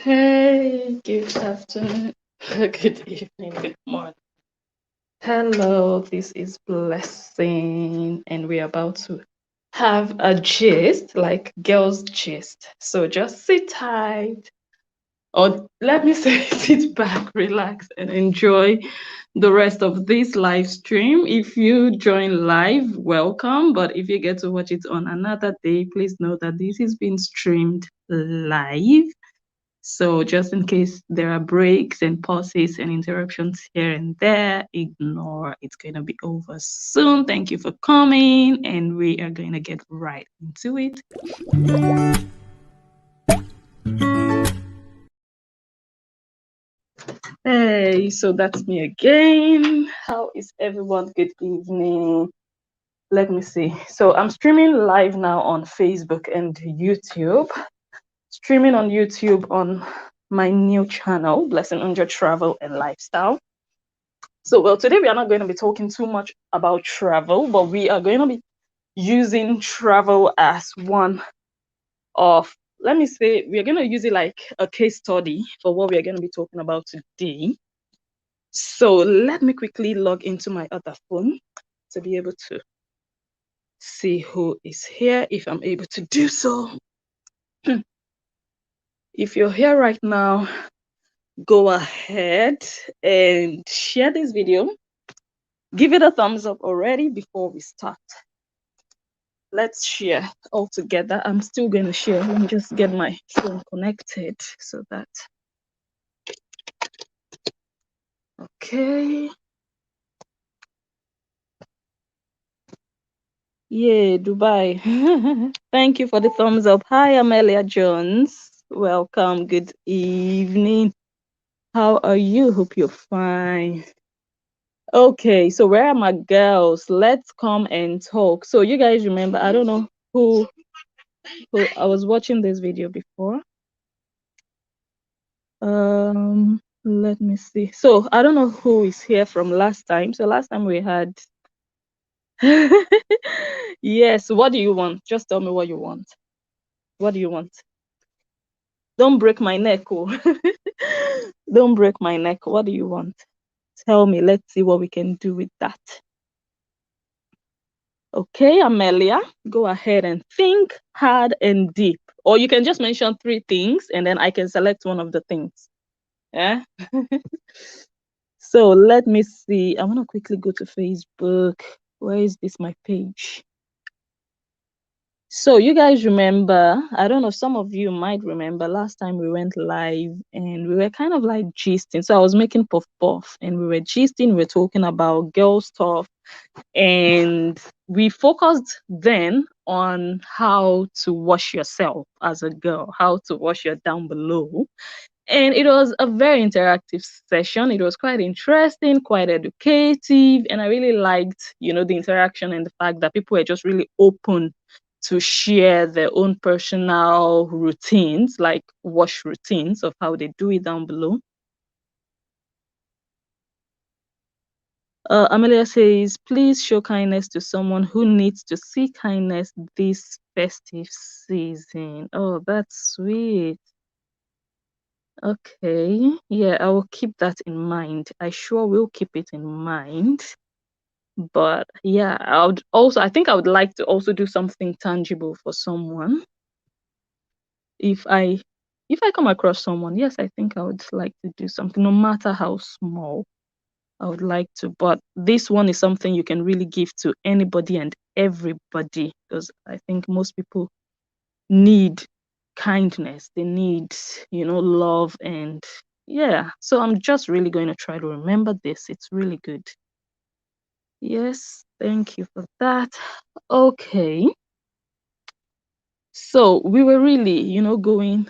Hey, good afternoon, good evening, good morning. Hello, this is Blessing, and we're about to have a gist, like girls' gist. So just sit tight, or let me say, sit back, relax, and enjoy the rest of this live stream. If you join live, welcome. But if you get to watch it on another day, please know that this is being streamed live. So just in case there are breaks and pauses and interruptions here and there, ignore. It's going to be over soon. Thank you for coming, and we are going to get right into it. Hey, so that's me again. How is everyone? Good evening. Let me see. So I'm streaming live now on Facebook and YouTube. Streaming on YouTube on my new channel, Blessing Njoh Travel and Lifestyle. So, well, today we are not going to be talking too much about travel, but we are going to be using travel as one of, let me say, we are going to use it like a case study for what we are going to be talking about today. So let me quickly log into my other phone to be able to see who is here, if I'm able to do so. If you're here right now, go ahead and share this video. Give it a thumbs up already before we start. Let's share all together. I'm still going to share. Let me just get my phone connected so that. Okay. Yeah, Dubai. Thank you for the thumbs up. Hi, Amelia Jones. Welcome. Good evening. How are you? Hope you're fine. Okay, so where are my girls? Let's come and talk. So you guys remember, I don't know who I was watching this video before. Let me see. So I don't know who is here from last time. So last time we had yes, what do you want? Just tell me what you want. What do you want? Don't break my neck, oh. Don't break my neck. What do you want? Tell me. Let's see what we can do with that. Okay, Amelia, go ahead and think hard and deep. Or you can just mention 3 things and then I can select one of the things. Yeah. So let me see. I want to quickly go to Facebook. Where is this? My page. So you guys remember, I don't know, some of you might remember last time we went live and we were kind of like gisting. So I was making puff puff and we were gisting, we were talking about girl stuff, and we focused then on how to wash yourself as a girl, how to wash your down below. And it was a very interactive session. It was quite interesting, quite educative, and I really liked, the interaction and the fact that people were just really open to share their own personal routines, like wash routines of how they do it down below. Amelia says, please show kindness to someone who needs to see kindness this festive season. Oh, that's sweet. Okay, yeah, I will keep that in mind. I sure will keep it in mind. But yeah, I think I would like to also do something tangible for someone. If I come across someone, yes, I think I would like to do something, no matter how small. I would like to, but this one is something you can really give to anybody and everybody, because I think most people need kindness. They need, love, and yeah. So I'm just really going to try to remember this. It's really good. Yes, thank you for that. Okay. So we were really, going,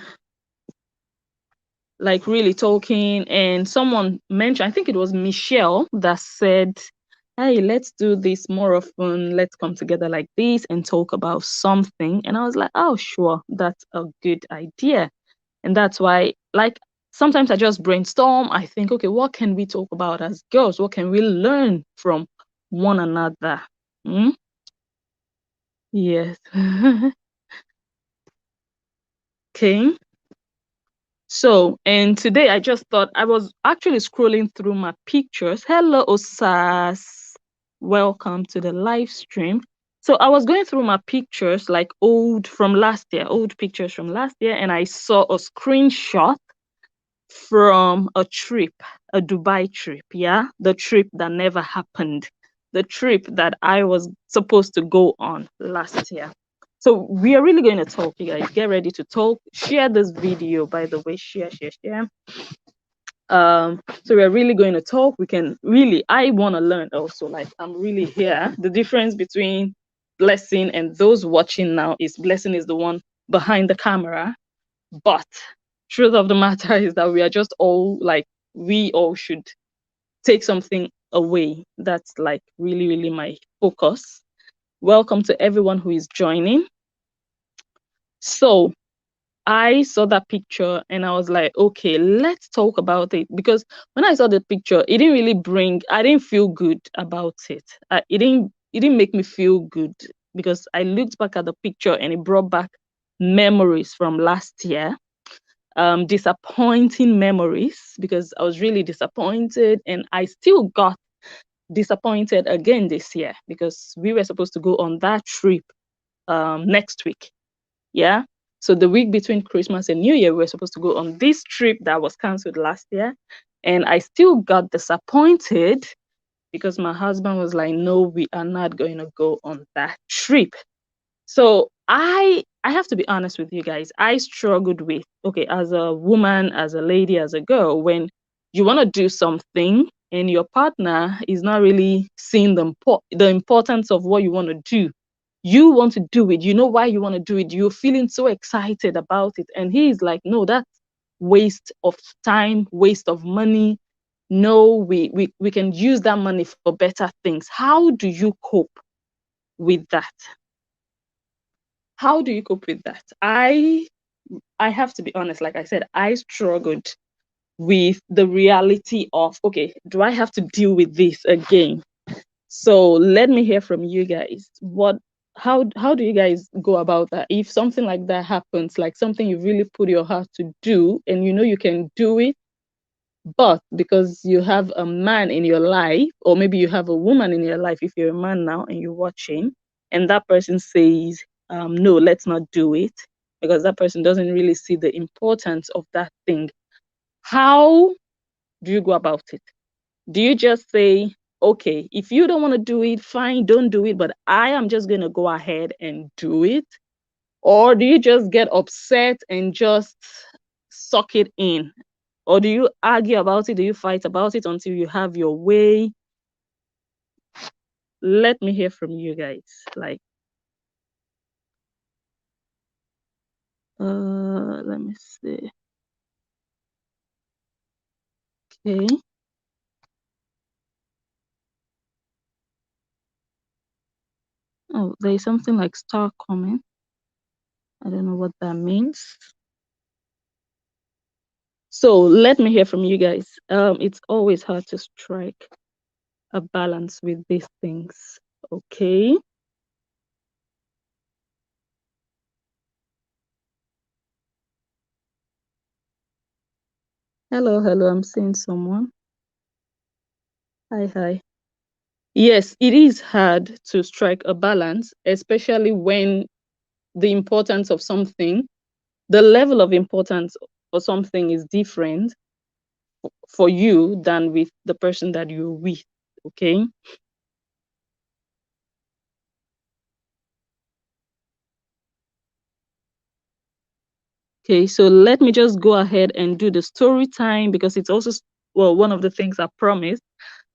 like really talking, and someone mentioned, I think it was Michelle, that said, hey, let's do this more often. Let's come together like this and talk about something. And I was like, oh, sure, that's a good idea. And that's why, like, sometimes I just brainstorm. I think, okay, what can we talk about as girls? What can we learn from one another? Yes. Okay. So, and today I just thought I was actually scrolling through my pictures. Hello, Osas. Welcome to the live stream. So I was going through my pictures, like old pictures from last year, and I saw a screenshot from a trip, a Dubai trip. Yeah, the trip that never happened, the trip that I was supposed to go on last year. So we are really going to talk, you guys. Get ready to talk. Share this video, by the way. Share. So we're really going to talk. We can really, I want to learn also. Like, I'm really here. The difference between Blessing and those watching now is Blessing is the one behind the camera, but truth of the matter is that we are just all like, we all should take something away. That's like really, really my focus. Welcome to everyone who is joining. So I saw that picture and I was like, okay, let's talk about it. Because when I saw the picture, it didn't really I didn't feel good about it. It didn't make me feel good because I looked back at the picture and it brought back memories from last year. Disappointing memories because I was really disappointed, and I still got disappointed again this year because we were supposed to go on that trip next week. Yeah. So the week between Christmas and New Year, we were supposed to go on this trip that was cancelled last year. And I still got disappointed because my husband was like, no, we are not going to go on that trip. So I have to be honest with you guys. I struggled with, okay, as a woman, as a lady, as a girl, when you want to do something and your partner is not really seeing the importance of what you want to do. You want to do it. You know why you want to do it. You're feeling so excited about it. And he's like, no, that's waste of time, waste of money. No, we can use that money for better things. How do you cope with that? How do you cope with that? I have to be honest, like I said, I struggled with the reality of, okay, do I have to deal with this again? So let me hear from you guys. How do you guys go about that? If something like that happens, like something you really put your heart to do and you know you can do it, but because you have a man in your life, or maybe you have a woman in your life, if you're a man now and you're watching, and that person says, no, let's not do it, because that person doesn't really see the importance of that thing. How do you go about it? Do you just say, okay, if you don't want to do it, fine, don't do it, but I am just going to go ahead and do it? Or do you just get upset and just suck it in? Or do you argue about it? Do you fight about it until you have your way? Let me hear from you guys. Like, let me see. Okay. Oh, there's something like star comment. I don't know what that means. So let me hear from you guys. It's always hard to strike a balance with these things. Okay. Hello, I'm seeing someone. Hi. Yes, it is hard to strike a balance, especially when the importance of something, the level of importance for something is different for you than with the person that you're with. Okay. Okay, so let me just go ahead and do the story time because it's also, well, one of the things I promised.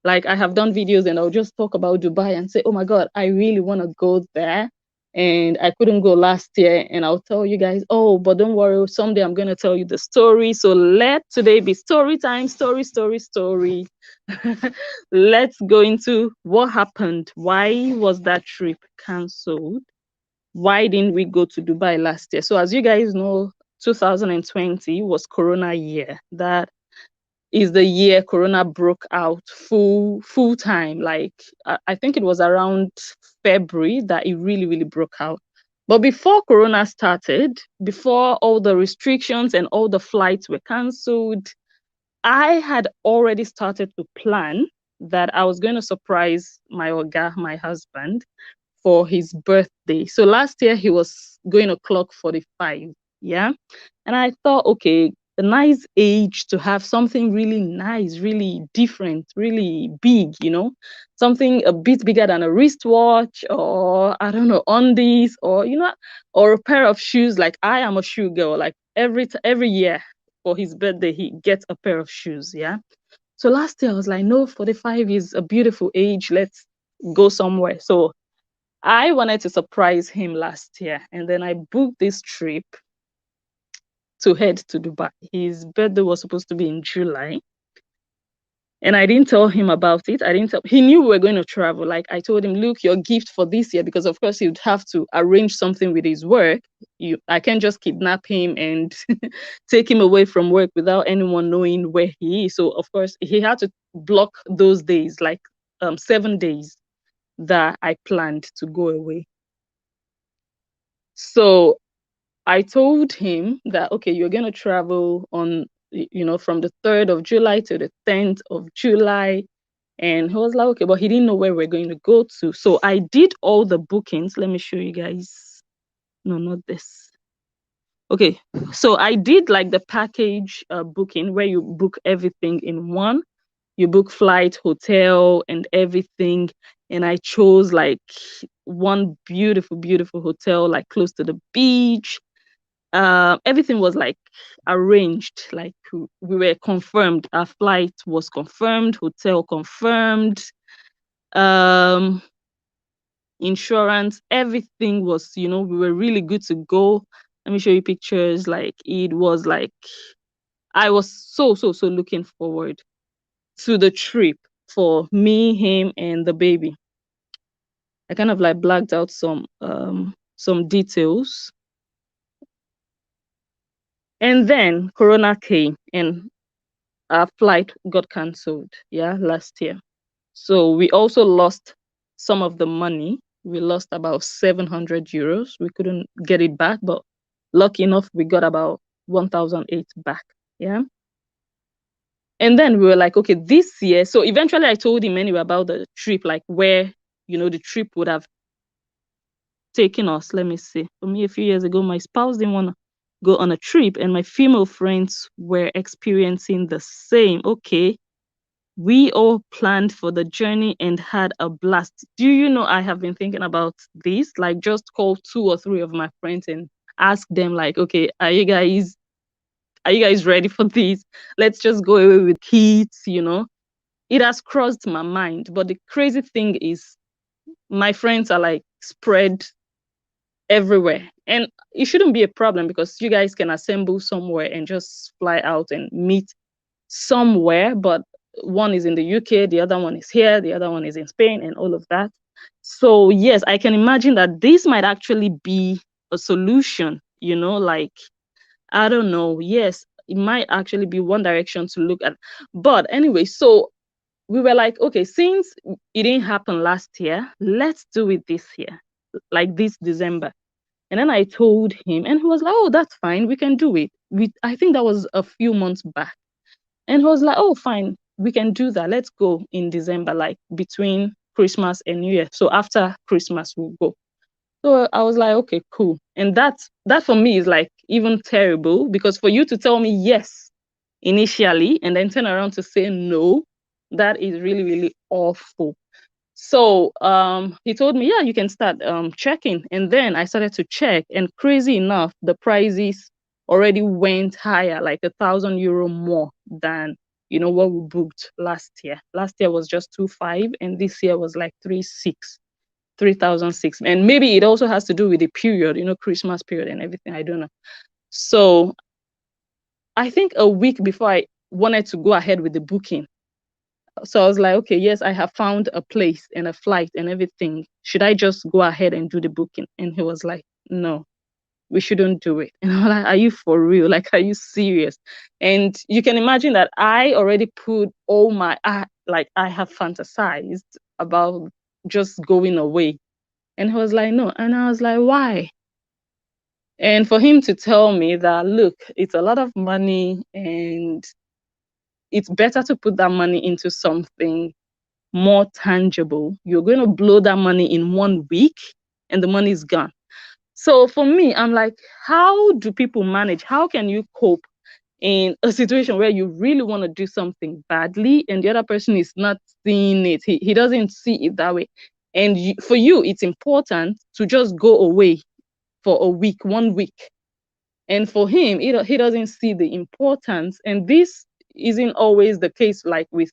Like, I have done videos and I'll just talk about Dubai and say, oh my God, I really want to go there. And I couldn't go last year. And I'll tell you guys, oh, but don't worry, someday I'm going to tell you the story. So let today be story time, story. Let's go into what happened. Why was that trip cancelled? Why didn't we go to Dubai last year? So as you guys know, 2020 was Corona year. That is the year Corona broke out full time. Like I think it was around February that it really broke out. But before Corona started, before all the restrictions and all the flights were cancelled, I had already started to plan that I was going to surprise my Oga, my husband, for his birthday. So last year he was going to clock 45. Yeah. And I thought, okay, a nice age to have something really nice, really different, really big, something a bit bigger than a wristwatch, or I don't know, undies, or or a pair of shoes. Like, I am a shoe girl. Like, every year for his birthday he gets a pair of shoes. Yeah. So last year I was like, no, 45 is a beautiful age. Let's go somewhere. So I wanted to surprise him last year, and then I booked this trip to head to Dubai. His birthday was supposed to be in July, and I didn't tell him about it. He knew we were going to travel. Like, I told him, look, your gift for this year, because of course he'd have to arrange something with his work. I can't just kidnap him and take him away from work without anyone knowing where he is. So of course he had to block those days, like 7 days that I planned to go away. So I told him that, okay, you're going to travel on, from the 3rd of July to the 10th of July. And he was like, okay, but he didn't know where we're going to go to. So I did all the bookings. Let me show you guys. No, not this. Okay, so I did like the package booking, where you book everything in one. You book flight, hotel, and everything. And I chose like one beautiful, beautiful hotel, like close to the beach. Everything was like arranged, like we were confirmed. Our flight was confirmed, hotel confirmed, um insurance, everything was, we were really good to go. Let me show you pictures. Like, it was like, I was so looking forward to the trip for me, him, and the baby. I kind of like blacked out some details. And then Corona came, and our flight got cancelled, last year. So we also lost some of the money. We lost about 700 euros. We couldn't get it back, but lucky enough, we got about 1,008 back. Yeah. And then we were like, okay, this year. So eventually I told him anyway about the trip, like where, the trip would have taken us. Let me see. For me, a few years ago, my spouse didn't want to go on a trip, and my female friends were experiencing the same. Okay, we all planned for the journey and had a blast. Do you know, I have been thinking about this, like just call 2 or 3 of my friends and ask them, like, okay, are you guys ready for this? Let's just go away with kids, It has crossed my mind. But the crazy thing is, my friends are like spread everywhere. And it shouldn't be a problem, because you guys can assemble somewhere and just fly out and meet somewhere. But one is in the UK, the other one is here, the other one is in Spain, and all of that. So yes, I can imagine that this might actually be a solution, like, I don't know. Yes, it might actually be one direction to look at. But anyway, so we were like, okay, since it didn't happen last year, let's do it this year, like this December. And then I told him, and he was like, oh, that's fine, we can do it. I think that was a few months back. And he was like, oh, fine, we can do that. Let's go in December, like between Christmas and New Year. So after Christmas, we'll go. So I was like, okay, cool. And that for me is like even terrible, because for you to tell me yes initially and then turn around to say no, that is really, really awful. So he told me, yeah, you can start checking. And then I started to check, and crazy enough, the prices already went higher, like €1,000 more than what we booked last year. Last year was just 2,500, and this year was like 3,600, 3,006. And maybe it also has to do with the period, Christmas period and everything. I don't know. So I think a week before I wanted to go ahead with the booking, so I was like, okay, yes, I have found a place and a flight and everything. Should I just go ahead and do the booking? And he was like, no, we shouldn't do it. And I'm like, are you for real? Like, are you serious? And you can imagine that I already put all like, I have fantasized about just going away. And he was like, no. And I was like, why? And for him to tell me that, look, it's a lot of money and it's better to put that money into something more tangible. You're going to blow that money in 1 week and the money is gone. So for me, I'm like, how do people manage? How can you cope in a situation where you really want to do something badly and the other person is not seeing it? He doesn't see it that way. And for you, it's important to just go away for a week, 1 week. And for him, he doesn't see the importance. And this isn't always the case, like with,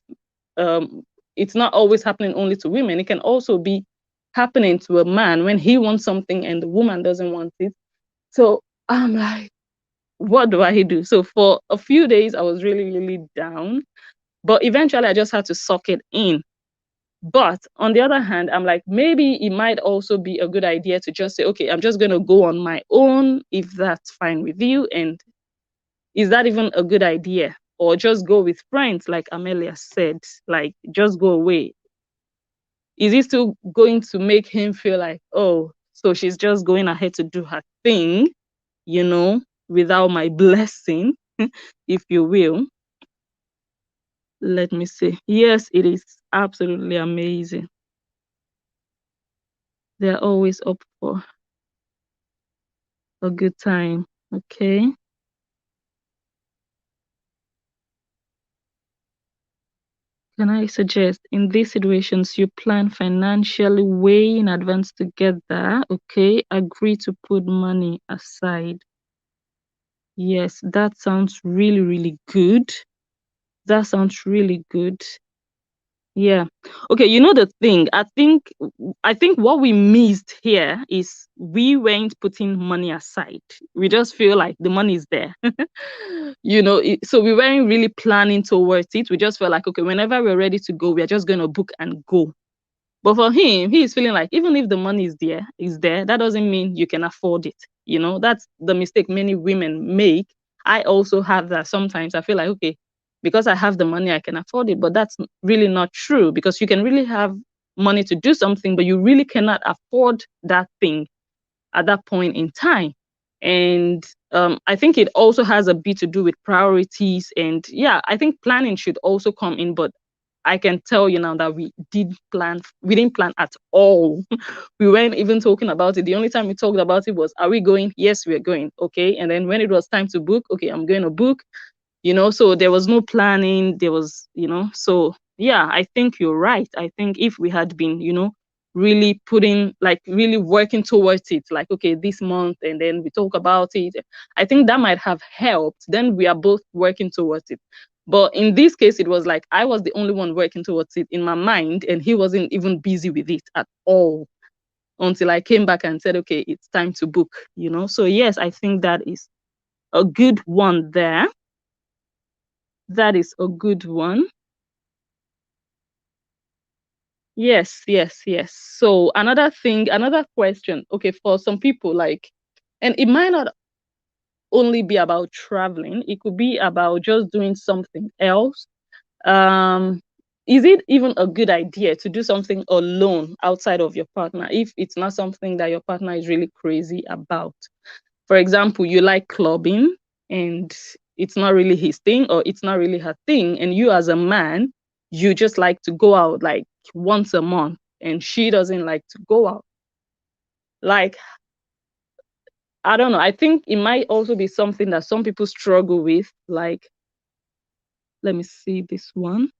um, it's not always happening only to women. It can also be happening to a man when he wants something and the woman doesn't want it. So I'm like, what do I do? So for a few days, I was really, really down. But eventually, I just had to suck it in. But on the other hand, I'm like, maybe it might also be a good idea to just say, okay, I'm just going to go on my own if that's fine with you. And is that even a good idea? Or just go with friends, like Amelia said, like just go away. Is it still going to make him feel like, oh, so she's just going ahead to do her thing, you know, without my blessing, if you will? Let me see. Yes, it is absolutely amazing. They're always up for a good time. Okay. Can I suggest in these situations you plan financially way in advance to get there? Okay. Agree to put money aside. Yes, that sounds really, really good. That sounds really good. Yeah. Okay, you know the thing. I think what we missed here is we weren't putting money aside. We just feel like the money is there. So we weren't really planning towards it. We just felt like, okay, whenever we're ready to go, we're just going to book and go. But for him, he is feeling like even if the money is there, that doesn't mean you can afford it. That's the mistake many women make. I also have that sometimes. I feel like, okay, because I have the money, I can afford it. But that's really not true, because you can really have money to do something, but you really cannot afford that thing at that point in time. And I think it also has a bit to do with priorities. And yeah, I think planning should also come in. But I can tell you now that we didn't plan at all. We weren't even talking about it. The only time we talked about it was, are we going? Yes, we're going. Okay. And then when it was time to book, okay, I'm going to book. So there was no planning. So yeah, I think you're right. I think if we had been, really putting, like really working towards it, like, okay, this month, and then we talk about it, I think that might have helped. Then we are both working towards it. But in this case, it was like I was the only one working towards it in my mind, and he wasn't even busy with it at all until I came back and said, okay, it's time to book. So yes, I think that is a good one there. That is a good one. Yes, yes, yes. So another question. Okay, for some people, like, and it might not only be about traveling, it could be about just doing something else. Um, is it even a good idea to do something alone outside of your partner if it's not something that your partner is really crazy about? For example, you like clubbing and it's not really his thing, or it's not really her thing, and you as a man, you just like to go out like once a month, and she doesn't like to go out. Like, I don't know. I think it might also be something that some people struggle with. Like, let me see this one.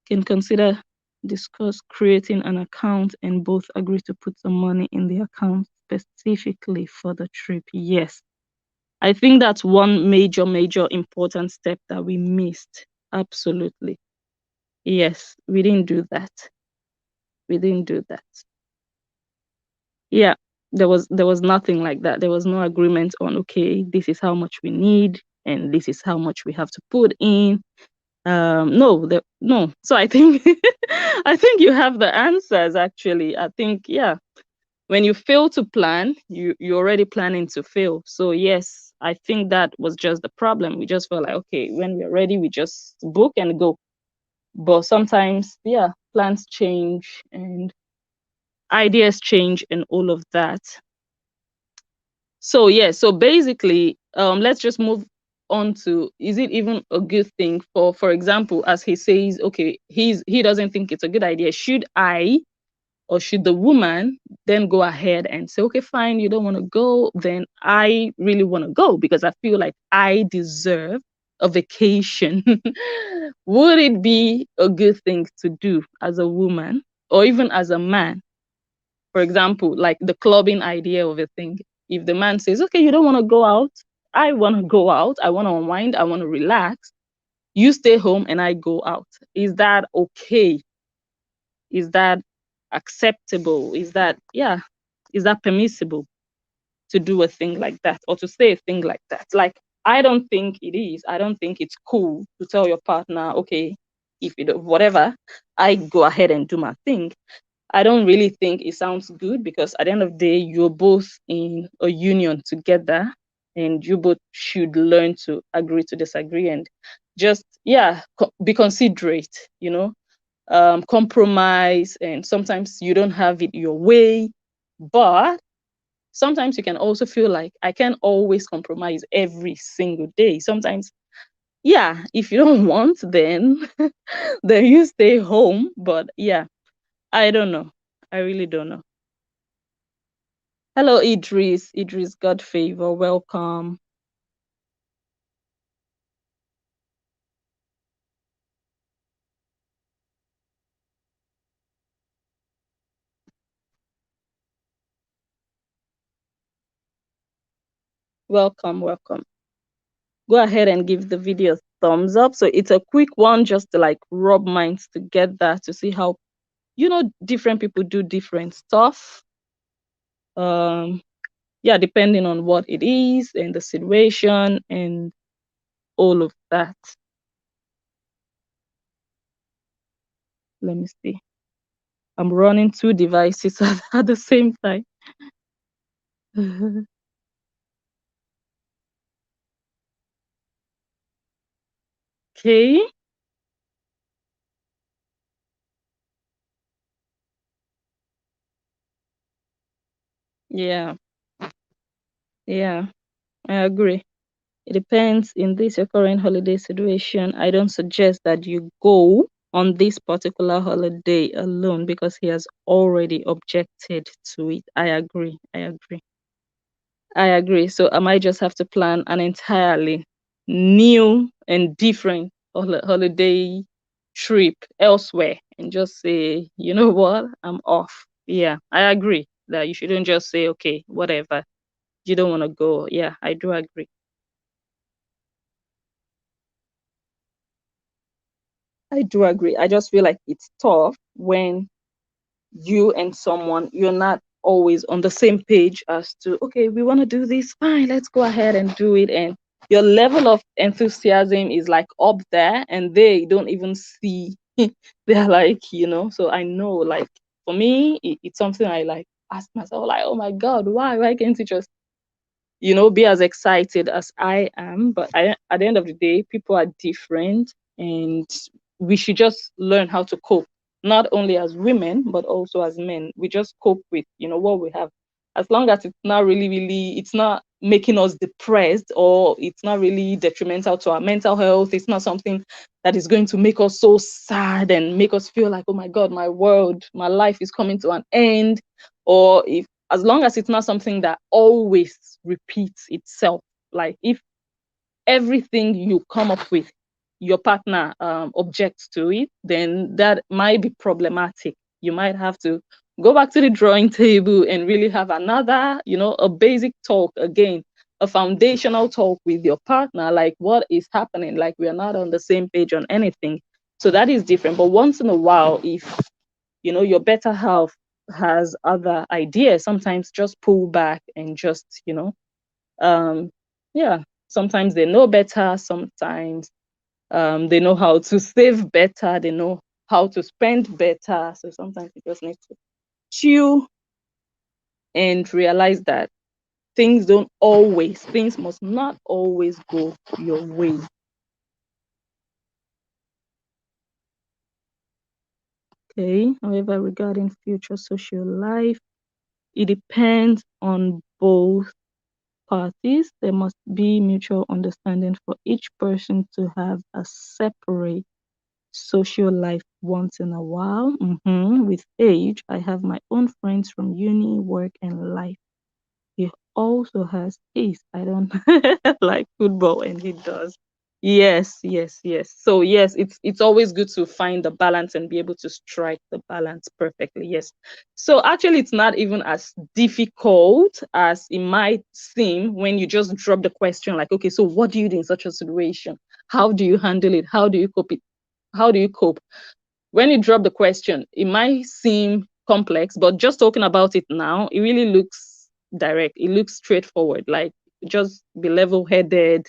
Can consider discuss creating an account and both agree to put some money in the account specifically for the trip. Yes. I think that's one major, major important step that we missed. Absolutely. Yes, we didn't do that. We didn't do that. Yeah, there was nothing like that. There was no agreement on, okay, this is how much we need and this is how much we have to put in. No. So I think I think you have the answers actually. I think, yeah, when you fail to plan, you're already planning to fail. So yes, I think that was just the problem. We just felt like, okay, when we're ready, we just book and go. But sometimes, yeah, plans change and ideas change and all of that. So yeah, so basically, let's just move on to, is it even a good thing for example, as he says, okay, he doesn't think it's a good idea. Should I, or should the woman then go ahead and say, okay, fine, you don't want to go, then I really want to go because I feel like I deserve a vacation? Would it be a good thing to do as a woman or even as a man? For example, like the clubbing idea of a thing. If the man says, okay, you don't want to go out, I want to go out, I want to unwind, I want to relax, you stay home and I go out. Is that okay? Is that acceptable? Is that permissible to do a thing like that or to say a thing like that? Like, I don't think it is. I don't think it's cool to tell your partner, okay, if you do whatever, I go ahead and do my thing. I don't really think it sounds good because at the end of the day, you're both in a union together and you both should learn to agree to disagree and just, yeah, be considerate, compromise. And sometimes you don't have it your way, but sometimes you can also feel like I can't always compromise every single day. Sometimes, yeah, if you don't want, then then you stay home. But yeah, I don't know. I really don't know. Hello, Idris. Idris, God favor. Welcome. Welcome. Welcome. Go ahead and give the video a thumbs up. So it's a quick one just to like rub minds together to see how, different people do different stuff. Um, yeah, depending on what it is and the situation and all of that. Let me see. I'm running two devices at the same time. Okay. Yeah. Yeah. I agree. It depends. In this your current holiday situation, I don't suggest that you go on this particular holiday alone because he has already objected to it. I agree. I agree. I agree. So I might just have to plan an entirely new and different holiday trip elsewhere and just say, you know what, I'm off. Yeah, I agree that you shouldn't just say, okay, whatever, you don't want to go. Yeah, I do agree. I do agree. I just feel like it's tough when you and someone, you're not always on the same page as to, okay, we want to do this, fine, let's go ahead and do it. And your level of enthusiasm is like up there and they don't even see. They're like, so I know, like, for me, it's something I like ask myself, like, oh my God, why can't you just be as excited as I am. But at the end of the day, people are different and we should just learn how to cope, not only as women, but also as men. We just cope with, what we have. As long as it's not really, it's not making us depressed or it's not really detrimental to our mental health. It's not something that is going to make us so sad and make us feel like, oh my God, my world, my life is coming to an end. Or if as long as it's not something that always repeats itself, like if everything you come up with your partner objects to it, then that might be problematic. You might have to go back to the drawing table and really have another, a basic talk again, a foundational talk with your partner, like what is happening, like we are not on the same page on anything. So that is different. But once in a while, if your better half has other ideas, sometimes just pull back and just um yeah, sometimes they know better, sometimes they know how to save better, they know how to spend better. So sometimes you just need to chill and realize that things must not always go your way. Okay, however, regarding future social life, it depends on both parties, there must be mutual understanding for each person to have a separate social life once in a while. With age, I have my own friends from uni, work, and life. He also has taste. I don't like football, and he does. Yes, yes, yes. So yes, it's always good to find the balance and be able to strike the balance perfectly. Yes. So actually, it's not even as difficult as it might seem when you just drop the question like, okay, so what do you do in such a situation? How do you handle it? How do you cope it? How do you cope? When you drop the question, it might seem complex, but just talking about it now, it really looks direct. It looks straightforward. Like just be level-headed,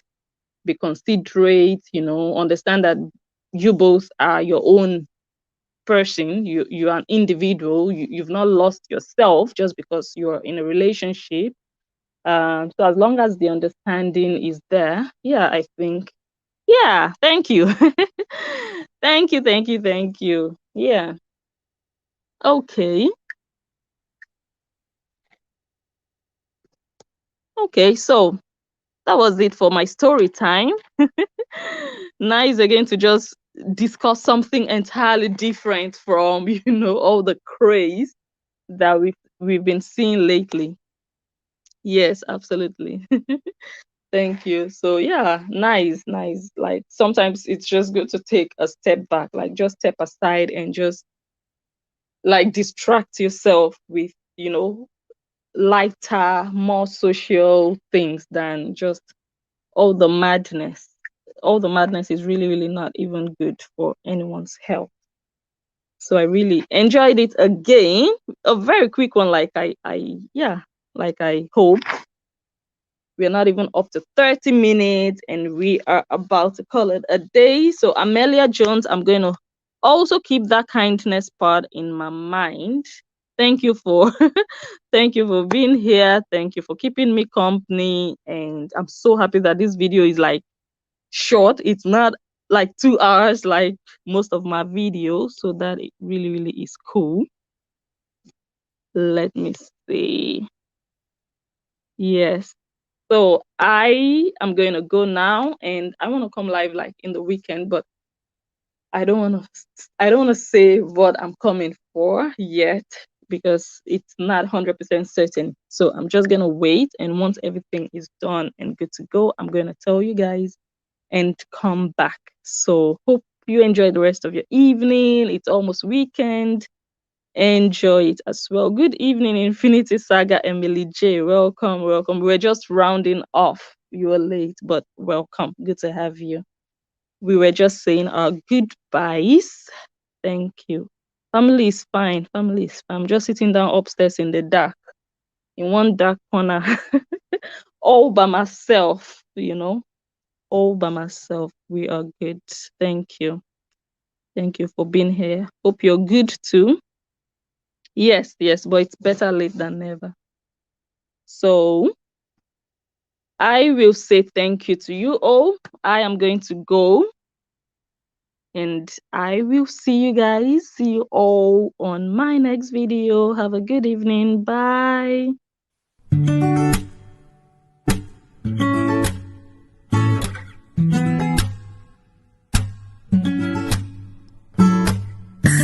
be considerate, understand that you both are your own person. You are an individual. You've not lost yourself just because you're in a relationship. So as long as the understanding is there, yeah, I think, yeah, thank you. Thank you, thank you, thank you. Yeah. Okay. Okay, so that was it for my story time. Nice again to just discuss something entirely different from, all the craze that we've been seeing lately. Yes, absolutely. Thank you. So yeah, nice, nice. Like sometimes it's just good to take a step back, like just step aside and just like distract yourself with, lighter, more social things than just all the madness. All the madness is really, really not even good for anyone's health. So I really enjoyed it again. A very quick one, like I hope. We're not even up to 30 minutes and we are about to call it a day. So Amelia Jones, I'm going to also keep that kindness part in my mind. Thank you for thank you for being here. Thank you for keeping me company. And I'm so happy that this video is like short. It's not like 2 hours like most of my videos. So that it really, really is cool. Let me see. Yes. So I am going to go now and I want to come live like in the weekend, but I don't want to say what I'm coming for yet because it's not 100% certain. So I'm just going to wait, and once everything is done and good to go, I'm going to tell you guys and come back. So hope you enjoy the rest of your evening. It's almost weekend. Enjoy it as well. Good evening, Infinity Saga Emily J. Welcome, welcome. We're just rounding off. You were late, but welcome. Good to have you. We were just saying our goodbyes. Thank you. Family is fine. Family is fine. I'm just sitting down upstairs in the dark, in one dark corner, all by myself, all by myself. We are good. Thank you. Thank you for being here. Hope you're good too. Yes, yes, but it's better late than never. So I will say thank you to you all. I am going to go and I will see you guys. See you all on my next video. Have a good evening. Bye.